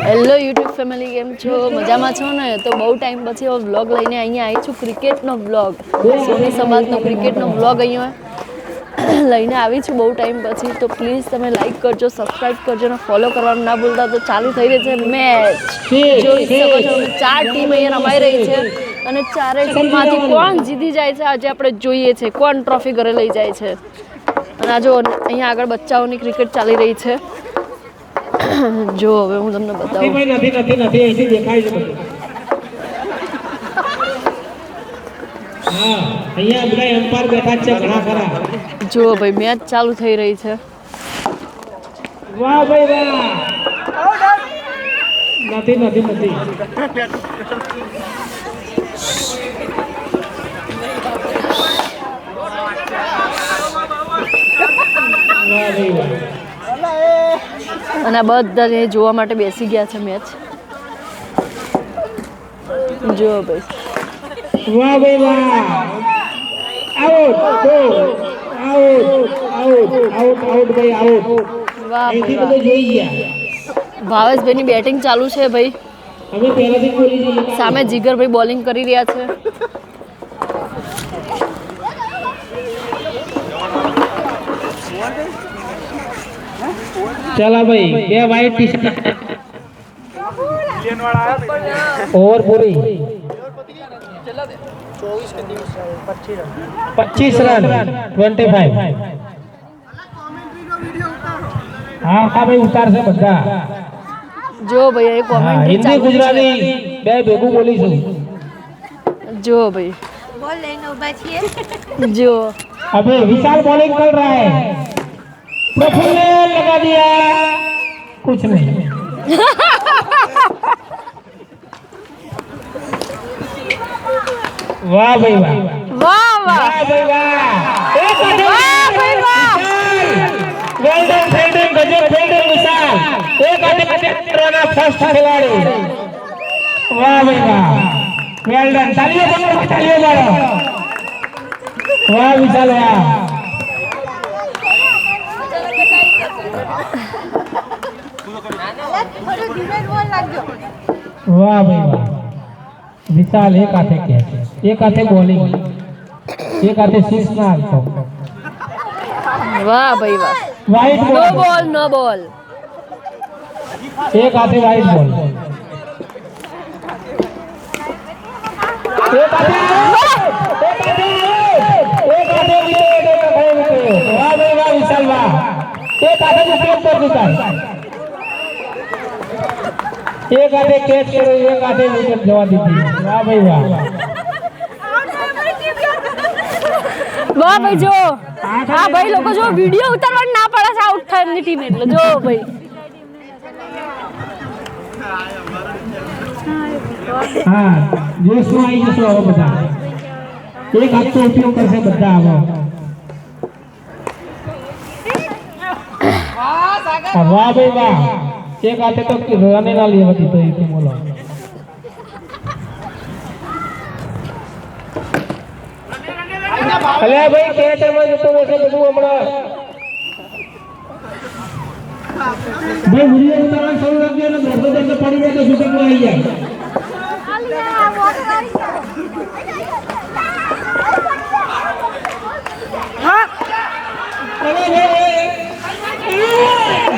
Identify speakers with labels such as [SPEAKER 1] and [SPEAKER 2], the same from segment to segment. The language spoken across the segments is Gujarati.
[SPEAKER 1] હેલો યુટ્યુબ ફેમિલી, કેમ છો? મજામાં છો ને? તો બહુ ટાઈમ પછી હવે વ્લોગ લઈને અહીંયા આવી છું, ક્રિકેટનો વ્લોગ, સોની સમાજનો ક્રિકેટનો વ્લોગ અહીંયા લઈને આવી છું બહુ ટાઈમ પછી. તો પ્લીઝ તમે લાઈક કરજો, સબસ્ક્રાઈબ કરજો અને ફોલો કરવાનું ના ભૂલતા. તો ચાલુ થઈ રહી છે મેચ, જોઈ શકો છો 4 ટીમ અહીંયા રમાઈ રહી છે અને 4 ટીમમાંથી કોણ જીતી જાય છે આજે આપણે જોઈએ છે, કોણ ટ્રોફી ઘરે લઈ જાય છે. અને આ જો અહીંયા આગળ બચ્ચાઓની ક્રિકેટ ચાલી રહી છે. જો હવે હું તમને બતાવું.
[SPEAKER 2] નથી અહીંથી દેખાય છે બધું. હા, અહીંયા બધા એમ્પાયર બેઠા છે ઘણા ખરા.
[SPEAKER 1] જો ભાઈ મેચ ચાલુ થઈ રહી છે.
[SPEAKER 2] વાહ ભાઈ વાહ. નથી
[SPEAKER 1] અને બધા જોવા માટે બેસી ગયા છે મેચ. જો ભાઈ
[SPEAKER 2] વાહ ભાઈ વાહ. આઉટ ભાઈ આઉટ.
[SPEAKER 1] વાહ
[SPEAKER 2] અહીંથી
[SPEAKER 1] ભાઈ
[SPEAKER 2] બધું જોઈ ગયા.
[SPEAKER 1] ભાવેશભાઈની બેટિંગ ચાલુ છે ભાઈ.
[SPEAKER 2] અમે પહેલાથી બોલી દીધી.
[SPEAKER 1] સામે જીગરભાઈ બોલિંગ કરી રહ્યા છે.
[SPEAKER 2] ચલા ભાઈ, 2 વાઇટ ટી-શર્ટ. ઓવર પૂરી. 25 રન 25. હા ભાઈ ઉતારશે બધા.
[SPEAKER 1] જો ભાઈ એ કોમેન્ટ્રી
[SPEAKER 2] હિન્દી ગુજરાતી બે ભેગું બોલીશું.
[SPEAKER 1] જો ભાઈ
[SPEAKER 3] બોલ लेने उभा છીએ.
[SPEAKER 1] जो
[SPEAKER 2] अबे विशाल बॉलिंग कर रहा है. प्रफुल्ल ने लगा दिया. कुछ नहीं. वाह भाई वाह.
[SPEAKER 1] वाह वाह
[SPEAKER 2] वाह भाई वाह.
[SPEAKER 1] वाह भाई वाह.
[SPEAKER 2] गोल्डन फील्डिंग, गजब फील्डिंग विशाल. एक आधे रन फर्स्ट खिलाड़ी. वाह भाई वाह. Well done. तालियों मारो. वाह विशाल वाह. वाह भाई वाह. विशाल एक हाथे कैच, एक हाथे बॉलिंग, एक हाथे सिक्स मार.
[SPEAKER 1] वाह भाई वाह.
[SPEAKER 2] Wide
[SPEAKER 1] no ball no ball.
[SPEAKER 2] एक हाथे वाइट बॉल. एक हाथे वाह भाई वाह विशाल वाह. एक हाथे विकेट पर जीता. एक हाथे कैच करो, एक हाथे विकेट जवा दीदी. वाह भाई वाह.
[SPEAKER 1] વાહ ભાઈ જો હા ભાઈ લોકો જો વિડિયો ઉતારવાનું ના પડે છે આઉટ થવાની ટીમ એટલે જો ભાઈ.
[SPEAKER 2] હા જોશમાં આવી જશો હવે બધા. એક હાથનો ઉપયોગ કરશે બધા હવે. વાહ ભાઈ વાહ. એક હાથે તો રને ના લેવા દીધો એ ટીમ બોલો. અલ્યા ભાઈ કેચમાં જતો રહેશે બધું હમણાં. ભાઈ વિડિયો ઉતારવાનું શરૂ રાખજો અને દર્દો પડી જાય તો શૂટિંગમાં આવી જાય.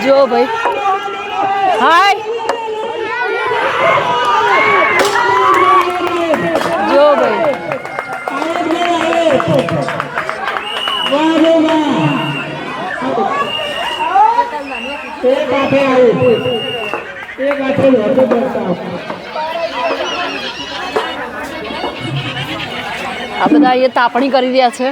[SPEAKER 1] જો ભાઈ હાય. જો ભાઈ આ બધા એ તાપણી કરી રહ્યા છે.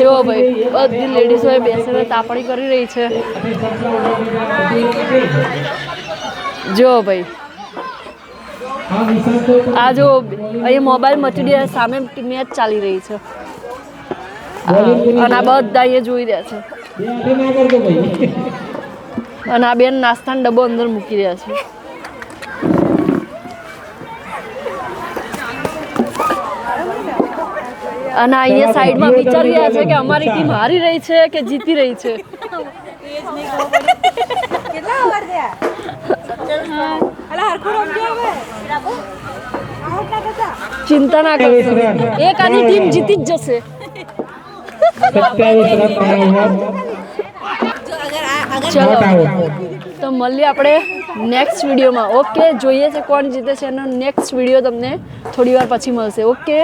[SPEAKER 1] જો ભાઈ બધી લેડીઝો બેસીને તાપણી કરી રહી છે. જો ભાઈ આ જો અહીંયા મોબાઈલ મચડી સામે મેચ ચાલી રહી છે અને આ બધા એ જોઈ રહ્યા છે. અને આ બેન નાસ્તાનો ડબ્બો અંદર મૂકી રહ્યા છે. અને અહીંયા સાઈડમાં વિચારી રહ્યા છે કે અમારી ટીમ હારી રહી છે કે જીતી રહી છે.
[SPEAKER 3] કેટલા ઓવર થયા? અલા હરખું રમજો હવે. આઉટ ના થતા.
[SPEAKER 1] ચિંતા ના કરશો, એક આની ટીમ જીતી જ જશે.
[SPEAKER 2] 27 રન પાડ્યા.
[SPEAKER 1] ચલો તો મળીએ આપણે નેક્સ્ટ વિડીયોમાં. ઓકે, જોઈએ છે કોણ જીતે છે એનો નેક્સ્ટ વિડીયો તમને થોડી વાર પછી મળશે. ઓકે.